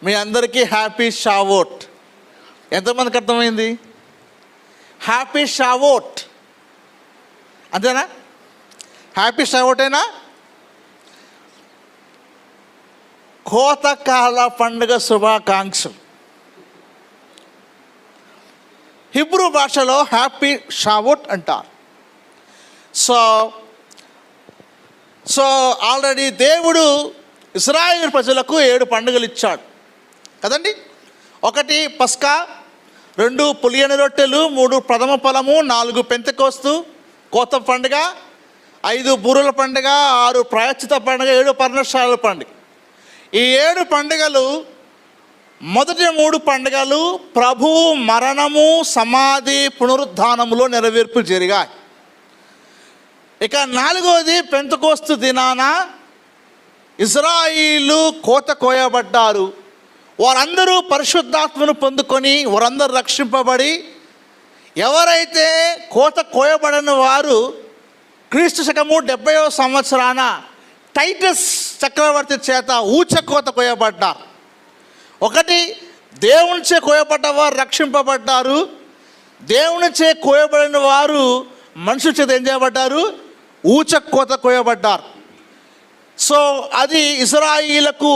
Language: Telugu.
మీ అందరికీ హ్యాపీ షావోట్. ఎంతమందికి అర్థమైంది? హ్యాపీ షావోట్ అంతేనా? హ్యాపీ షావోటేనా? కోతకాల పండుగ శుభాకాంక్షలు. హిబ్రూ భాషలో హ్యాపీ షావోట్ అంటారు. సో ఆల్రెడీ దేవుడు ఇశ్రాయేలు ప్రజలకు 7 పండుగలు ఇచ్చాడు కదండి. 1 పస్కా, 2 పులియని రొట్టెలు, 3 ప్రథమ ఫలము, 4 పెంతెకోస్తు కోత పండుగ, 5 బూరెల పండుగ, 6 ప్రాయశ్చిత పండుగ, 7 పర్ణశాలల పండుగ. ఈ 7 పండుగలు, మొదటి 3 పండుగలు ప్రభువు మరణము, సమాధి, పునరుద్ధానములో నెరవేర్పు జరిగాయి. ఇక 4వది పెంతెకోస్తు దినాన ఇశ్రాయేలు కోత కోయబడ్డారు. వారందరూ పరిశుద్ధాత్మను పొందుకొని వారందరూ రక్షింపబడి, ఎవరైతే కోత కోయబడిన వారు క్రీస్తు శకము 70వ సంవత్సరాన టైటస్ చక్రవర్తి చేత ఊచకోత కోయబడ్డారు. 1 దేవునిచే కోయబడ్డవారు రక్షింపబడ్డారు. దేవునిచే కోయబడిన వారు మనుషుల చేత ఏం చేయబడ్డారు? ఊచకోత కోయబడ్డారు. సో అది ఇశ్రాయేలుకు